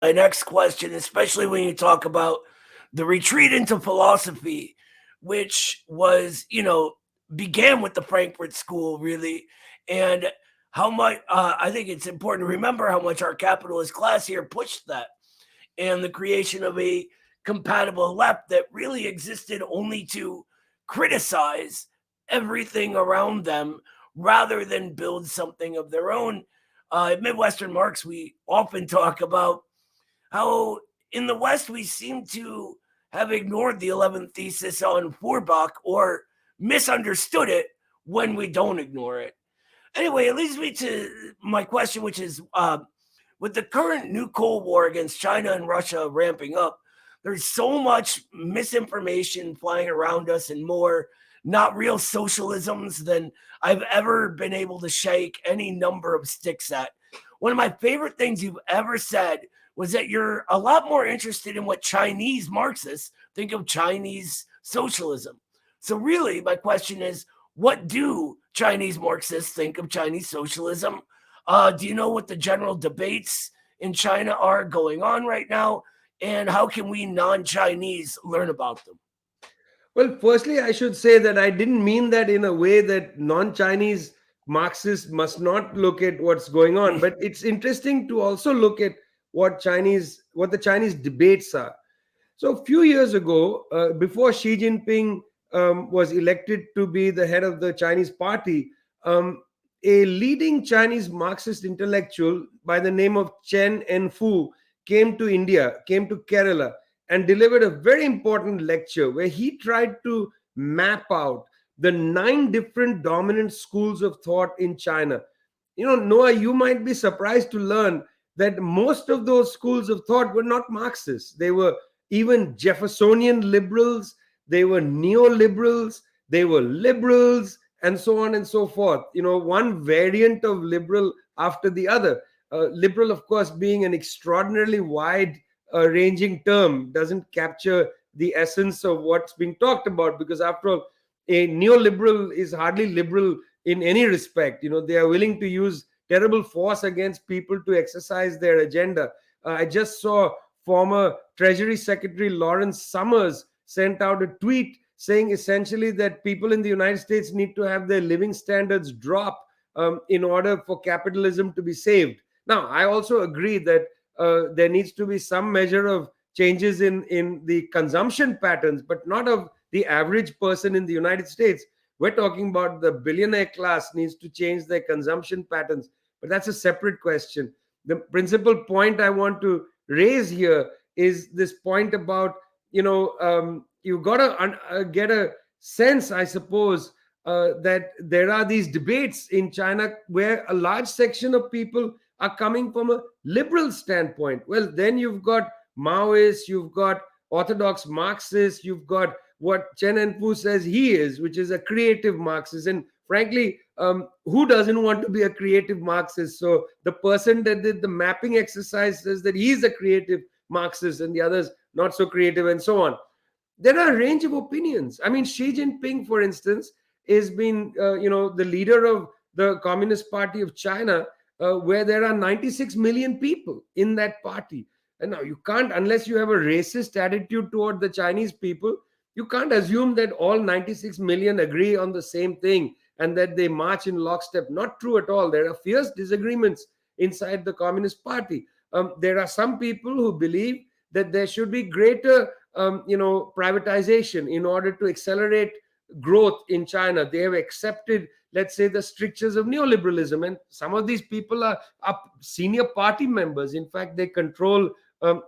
my next question, especially when you talk about the retreat into philosophy, which was, began with the Frankfurt School, really, and how much I think it's important to remember how much our capitalist class here pushed that, and the creation of a compatible left that really existed only to criticize everything around them rather than build something of their own. At Midwestern Marx, we often talk about how in the West we seem to have ignored the 11th thesis on Feuerbach or misunderstood it when we don't ignore it. Anyway, it leads me to my question, which is with the current new Cold War against China and Russia ramping up, there's so much misinformation flying around us and more not real socialisms than I've ever been able to shake any number of sticks at. One of my favorite things you've ever said was that you're a lot more interested in what Chinese Marxists think of Chinese socialism. So, really, my question is what do Chinese Marxists think of Chinese socialism? Do you know what the general debates in China are going on right now? And how can we non Chinese learn about them? Well, firstly, I should say that I didn't mean that in a way that non Chinese Marxists must not look at what's going on, but it's interesting to also look at what the Chinese debates are. So, a few years ago, before Xi Jinping was elected to be the head of the Chinese party, a leading Chinese Marxist intellectual by the name of Chen Enfu came to Kerala, and delivered a very important lecture where he tried to map out the 9 different dominant schools of thought in China. Noah, you might be surprised to learn that most of those schools of thought were not Marxists. They were even Jeffersonian liberals, they were neoliberals, they were liberals, and so on and so forth. One variant of liberal after the other. Liberal, of course, being an extraordinarily wide ranging term, doesn't capture the essence of what's being talked about, because after all, a neoliberal is hardly liberal in any respect. They are willing to use terrible force against people to exercise their agenda. I just saw former Treasury Secretary Lawrence Summers sent out a tweet saying essentially that people in the United States need to have their living standards drop in order for capitalism to be saved. Now, I also agree that there needs to be some measure of changes in the consumption patterns, but not of the average person in the United States. We're talking about the billionaire class needs to change their consumption patterns, but that's a separate question. The principal point I want to raise here is this point about, you've got to get a sense, I suppose, that there are these debates in China where a large section of people are coming from a liberal standpoint. Well, then you've got Maoists, you've got orthodox Marxists, you've got what Chen Enfu says he is, which is a creative Marxist. And frankly, who doesn't want to be a creative Marxist? So the person that did the mapping exercise says that he's a creative Marxist and the others not so creative, and so on. There are a range of opinions. I mean, Xi Jinping, for instance, is been the leader of the Communist Party of China, where there are 96 million people in that party. And now you can't, unless you have a racist attitude toward the Chinese people, you can't assume that all 96 million agree on the same thing and that they march in lockstep. Not true at all. There are fierce disagreements inside the Communist Party. There are some people who believe that there should be greater, privatization in order to accelerate growth in China. They have accepted, let's say, the strictures of neoliberalism, and some of these people are senior party members. In fact, they control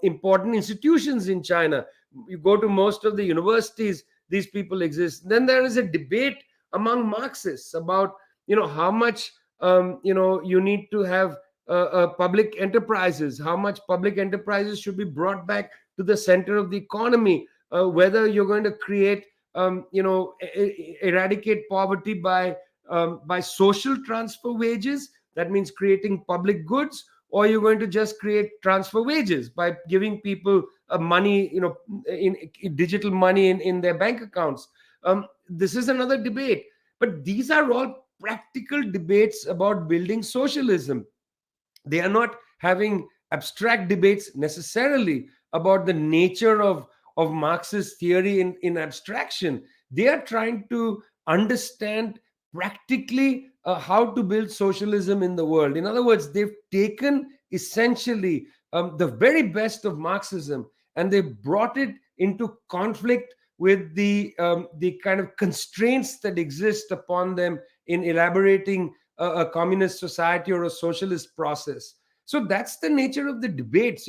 important institutions in China. You go to most of the universities, these people exist. Then there is a debate among Marxists about how much you need to have public enterprises, how much public enterprises should be brought back to the center of the economy, whether you're going to create eradicate poverty by social transfer wages. That means creating public goods, or you're going to just create transfer wages by giving people money, in digital money in their bank accounts. This is another debate, but these are all practical debates about building socialism. They are not having abstract debates necessarily about the nature of Marxist theory in abstraction. They are trying to understand practically how to build socialism in the world. In other words, they've taken essentially the very best of Marxism, and they brought it into conflict with the kind of constraints that exist upon them in elaborating a communist society or a socialist process. So that's the nature of the debates.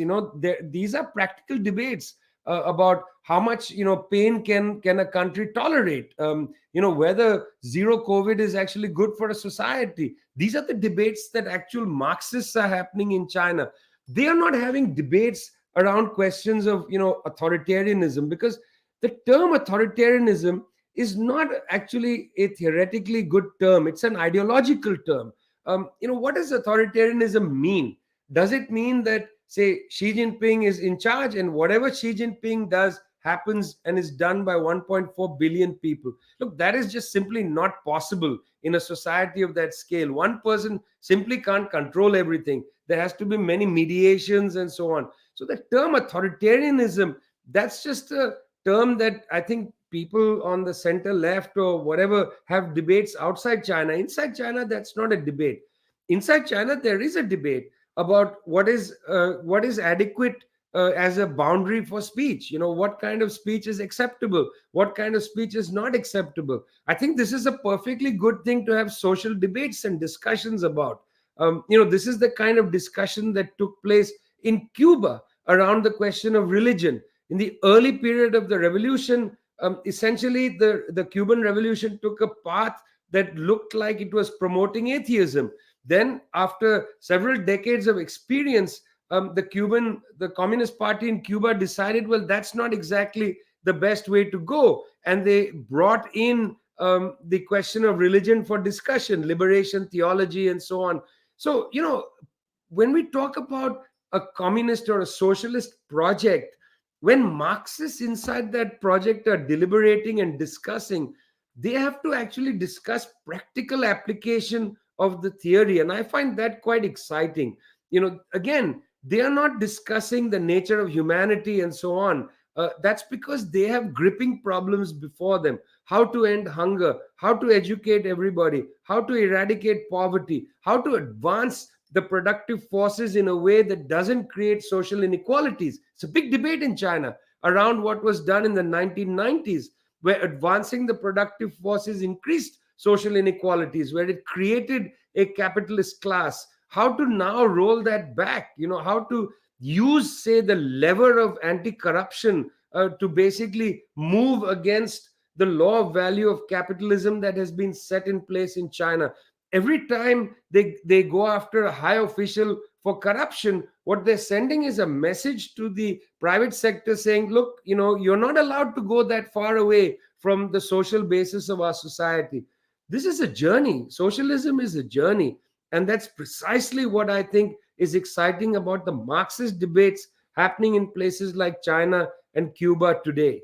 These are practical debates about how much pain can a country tolerate. Whether zero COVID is actually good for a society. These are the debates that actual Marxists are happening in China. They are not having debates around questions of authoritarianism, because the term authoritarianism is not actually a theoretically good term. It's an ideological term. What does authoritarianism mean? Does it mean that, say, Xi Jinping is in charge and whatever Xi Jinping does happens and is done by 1.4 billion people? Look, that is just simply not possible in a society of that scale. One person simply can't control everything. There has to be many mediations and so on. So the term authoritarianism, that's just a term that I think people on the center left or whatever have debates outside China. Inside China, that's not a debate. Inside China, there is a debate about what is adequate as a boundary for speech. What kind of speech is acceptable, what kind of speech is not acceptable. I think this is a perfectly good thing to have social debates and discussions about. This is the kind of discussion that took place in Cuba around the question of religion in the early period of the revolution. Essentially, the Cuban Revolution took a path that looked like it was promoting atheism. Then, after several decades of experience, the Communist Party in Cuba decided, well, that's not exactly the best way to go. And they brought in the question of religion for discussion, liberation theology, and so on. So, when we talk about a communist or a socialist project, when Marxists inside that project are deliberating and discussing, they have to actually discuss practical application of the theory. And I find that quite exciting. Again, they are not discussing the nature of humanity and so on. That's because they have gripping problems before them. How to end hunger, how to educate everybody, how to eradicate poverty, how to advance the productive forces in a way that doesn't create social inequalities. It's a big debate in China around what was done in the 1990s, where advancing the productive forces increased social inequalities, where it created a capitalist class. How to now roll that back, how to use, say, the lever of anti-corruption to basically move against the law of value of capitalism that has been set in place in China. Every time they go after a high official for corruption, what they're sending is a message to the private sector saying, look, you're not allowed to go that far away from the social basis of our society. This is a journey. Socialism is a journey. And that's precisely what I think is exciting about the Marxist debates happening in places like China and Cuba today.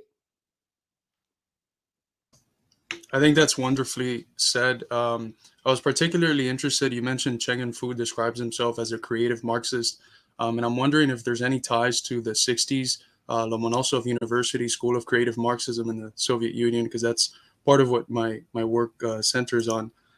I think that's wonderfully said. I was particularly interested. You mentioned Cheng Fu describes himself as a creative Marxist, and I'm wondering if there's any ties to the '60s Lomonosov University School of Creative Marxism in the Soviet Union, because that's part of what my work centers on.